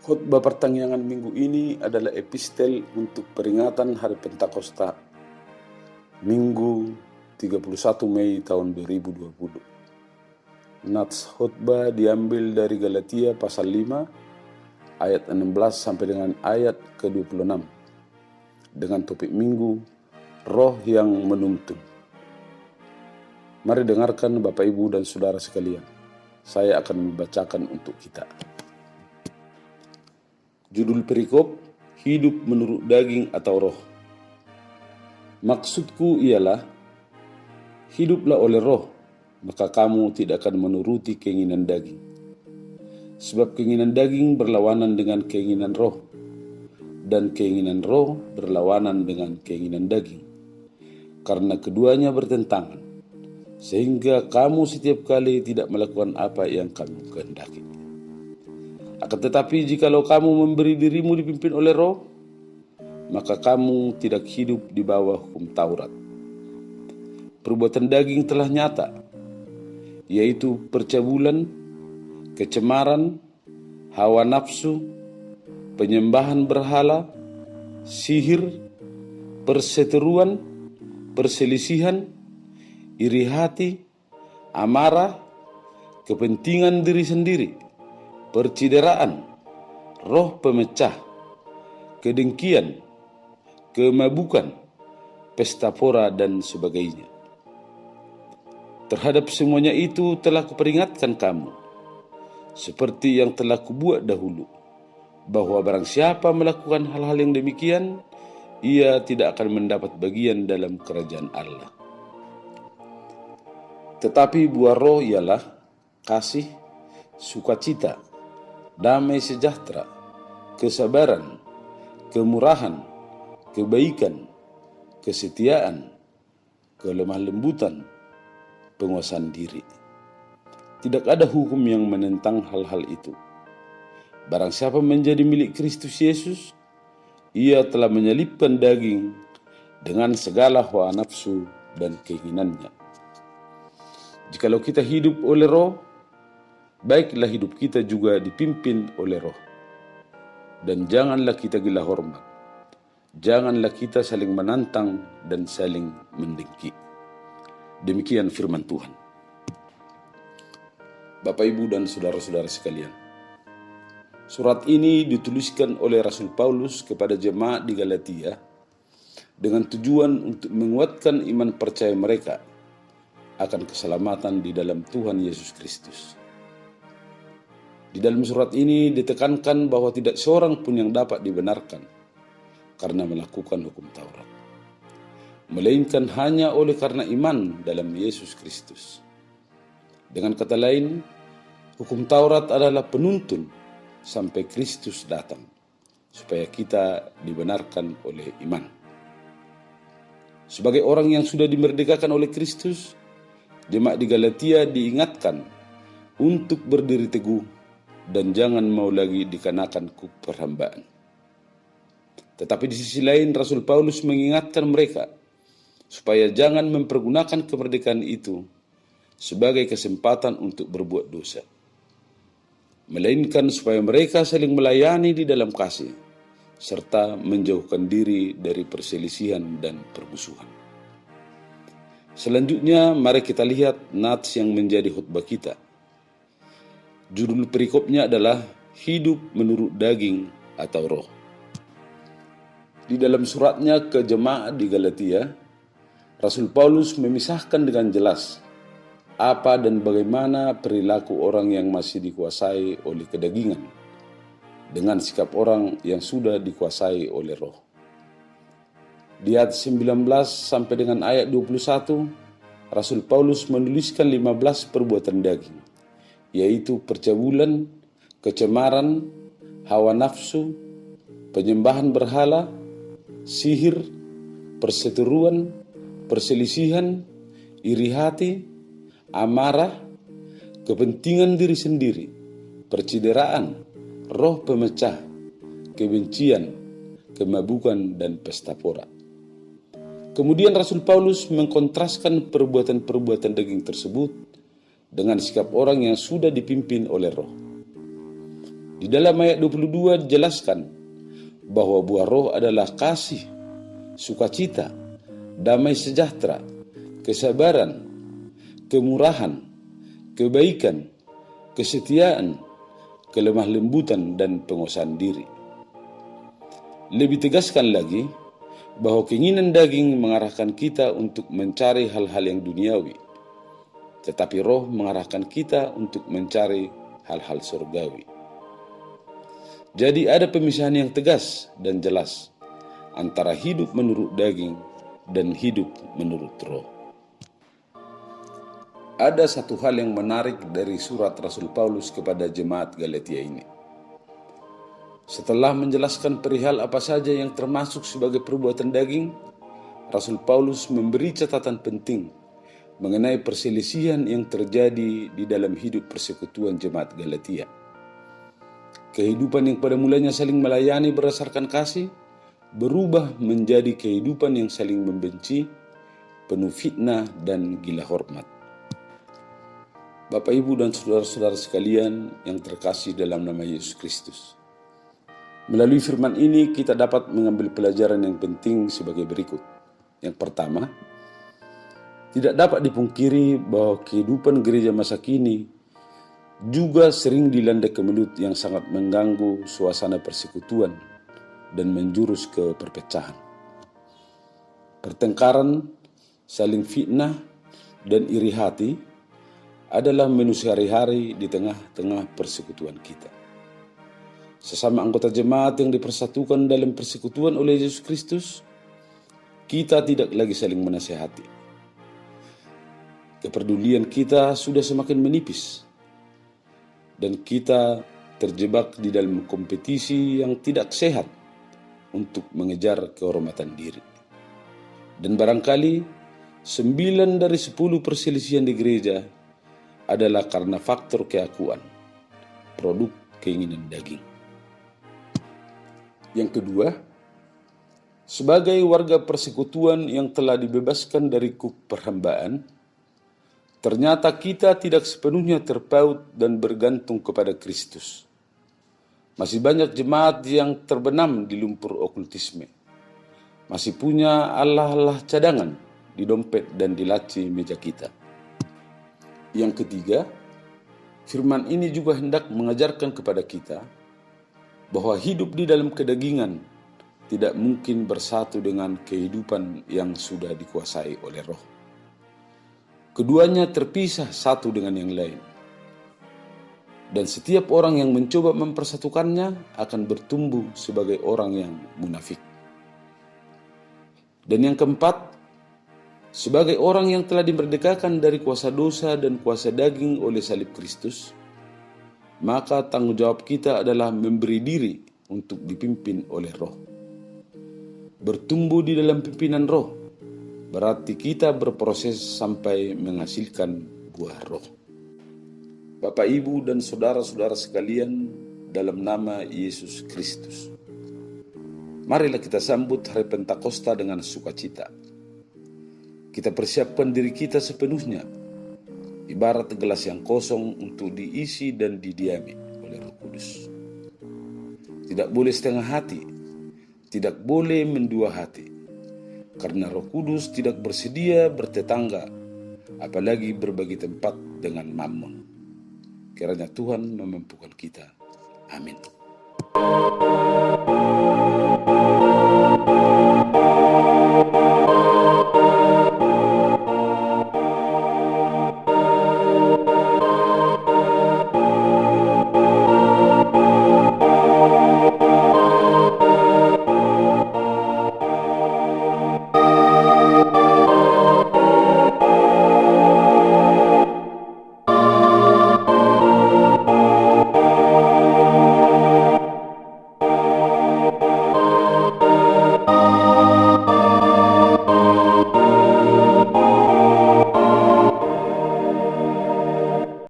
Khotbah pertanyaan minggu ini adalah epistel untuk peringatan Hari Pentakosta, Minggu 31 Mei tahun 2020. Nats khotbah diambil dari Galatia pasal 5 ayat 16 sampai dengan ayat ke-26 dengan topik minggu Roh yang Menuntun. Mari dengarkan Bapak Ibu dan Saudara sekalian. Saya akan membacakan untuk kita. Judul perikop, hidup menurut daging atau roh. Maksudku ialah, hiduplah oleh roh, maka kamu tidak akan menuruti keinginan daging. Sebab keinginan daging berlawanan dengan keinginan roh, dan keinginan roh berlawanan dengan keinginan daging. Karena keduanya bertentangan, sehingga kamu setiap kali tidak melakukan apa yang kamu kehendaki. Akan tetapi jikalau kamu memberi dirimu dipimpin oleh roh, maka kamu tidak hidup di bawah hukum Taurat. Perbuatan daging telah nyata, yaitu percabulan, kecemaran, hawa nafsu, penyembahan berhala, sihir, perseteruan, perselisihan, iri hati, amarah, kepentingan diri sendiri, percideraan, roh pemecah, kedengkian, kemabukan, pesta pora, dan sebagainya. Terhadap semuanya itu telah kuperingatkan kamu, seperti yang telah kubuat dahulu, bahwa barang siapa melakukan hal-hal yang demikian, ia tidak akan mendapat bagian dalam kerajaan Allah. Tetapi buah roh ialah kasih, sukacita, damai sejahtera, kesabaran, kemurahan, kebaikan, kesetiaan, kelemah lembutan, penguasaan diri. Tidak ada hukum yang menentang hal-hal itu. Barang siapa menjadi milik Kristus Yesus, ia telah menyelipkan daging dengan segala hawa nafsu dan keinginannya. Jikalau kita hidup oleh roh, baiklah hidup kita juga dipimpin oleh roh. Dan janganlah kita gila hormat. Janganlah kita saling menantang dan saling mendengki. Demikian firman Tuhan. Bapak, Ibu, dan saudara-saudara sekalian. Surat ini dituliskan oleh Rasul Paulus kepada jemaat di Galatia dengan tujuan untuk menguatkan iman percaya mereka akan keselamatan di dalam Tuhan Yesus Kristus. Di dalam surat ini ditekankan bahwa tidak seorang pun yang dapat dibenarkan karena melakukan hukum Taurat, melainkan hanya oleh karena iman dalam Yesus Kristus. Dengan kata lain, hukum Taurat adalah penuntun sampai Kristus datang, supaya kita dibenarkan oleh iman. Sebagai orang yang sudah dimerdekakan oleh Kristus, jemaat di Galatia diingatkan untuk berdiri teguh dan jangan mau lagi dikenakan kuk perhambaan. Tetapi di sisi lain Rasul Paulus mengingatkan mereka supaya jangan mempergunakan kemerdekaan itu sebagai kesempatan untuk berbuat dosa, melainkan supaya mereka saling melayani di dalam kasih serta menjauhkan diri dari perselisihan dan permusuhan. Selanjutnya mari kita lihat nats yang menjadi khotbah kita. Judul perikopnya adalah hidup menurut daging atau roh. Di dalam suratnya ke jemaat di Galatia, Rasul Paulus memisahkan dengan jelas apa dan bagaimana perilaku orang yang masih dikuasai oleh kedagingan dengan sikap orang yang sudah dikuasai oleh roh. Di ayat 19 sampai dengan ayat 21, Rasul Paulus menuliskan 15 perbuatan daging, yaitu percabulan, kecemaran, hawa nafsu, penyembahan berhala, sihir, perseteruan, perselisihan, iri hati, amarah, kepentingan diri sendiri, percideraan, roh pemecah, kebencian, kemabukan, dan pesta pora. Kemudian Rasul Paulus mengkontraskan perbuatan-perbuatan daging tersebut dengan sikap orang yang sudah dipimpin oleh roh. Di Di dalam ayat 22 dijelaskan bahwa buah roh adalah kasih, sukacita, damai sejahtera, kesabaran, kemurahan, kebaikan, kesetiaan, kelemah lembutan, dan penguasaan diri. Lebih tegaskan lagi, bahwa keinginan daging mengarahkan kita untuk mencari hal-hal yang duniawi, tetapi roh mengarahkan kita untuk mencari hal-hal surgawi. Jadi ada pemisahan yang tegas dan jelas antara hidup menurut daging dan hidup menurut roh. Ada satu hal yang menarik dari surat Rasul Paulus kepada jemaat Galatia ini. Setelah menjelaskan perihal apa saja yang termasuk sebagai perbuatan daging, Rasul Paulus memberi catatan penting mengenai perselisihan yang terjadi di dalam hidup persekutuan jemaat Galatia. Kehidupan yang pada mulanya saling melayani berdasarkan kasih, berubah menjadi kehidupan yang saling membenci, penuh fitnah dan gila hormat. Bapak, Ibu, dan saudara-saudara sekalian yang terkasih dalam nama Yesus Kristus. Melalui firman ini kita dapat mengambil pelajaran yang penting sebagai berikut. Yang pertama, tidak dapat dipungkiri bahwa kehidupan gereja masa kini juga sering dilanda kemelut yang sangat mengganggu suasana persekutuan dan menjurus ke perpecahan. Pertengkaran, saling fitnah, dan iri hati adalah menu sehari-hari di tengah-tengah persekutuan kita. Sesama anggota jemaat yang dipersatukan dalam persekutuan oleh Yesus Kristus, kita tidak lagi saling menasihati. Kepedulian kita sudah semakin menipis, dan kita terjebak di dalam kompetisi yang tidak sehat untuk mengejar kehormatan diri. Dan barangkali 9 dari 10 perselisihan di gereja adalah karena faktor keakuan, produk keinginan daging. Yang kedua, sebagai warga persekutuan yang telah dibebaskan dari kuk perhambaan, ternyata kita tidak sepenuhnya terpaut dan bergantung kepada Kristus. Masih banyak jemaat yang terbenam di lumpur okultisme. Masih punya allah-allah cadangan di dompet dan di laci meja kita. Yang ketiga, firman ini juga hendak mengajarkan kepada kita bahwa hidup di dalam kedagingan tidak mungkin bersatu dengan kehidupan yang sudah dikuasai oleh roh. Keduanya terpisah satu dengan yang lain. Dan setiap orang yang mencoba mempersatukannya akan bertumbuh sebagai orang yang munafik. Dan yang keempat, sebagai orang yang telah dimerdekakan dari kuasa dosa dan kuasa daging oleh salib Kristus, maka tanggung jawab kita adalah memberi diri untuk dipimpin oleh roh. Bertumbuh di dalam pimpinan roh berarti kita berproses sampai menghasilkan buah roh. Bapak, Ibu, dan saudara-saudara sekalian dalam nama Yesus Kristus, marilah kita sambut hari Pentakosta dengan sukacita. Kita persiapkan diri kita sepenuhnya, ibarat gelas yang kosong untuk diisi dan didiami oleh Roh Kudus. Tidak boleh setengah hati, tidak boleh mendua hati, karena Roh Kudus tidak bersedia bertetangga, apalagi berbagi tempat dengan Mammon. Kiranya Tuhan memampukan kita. Amin.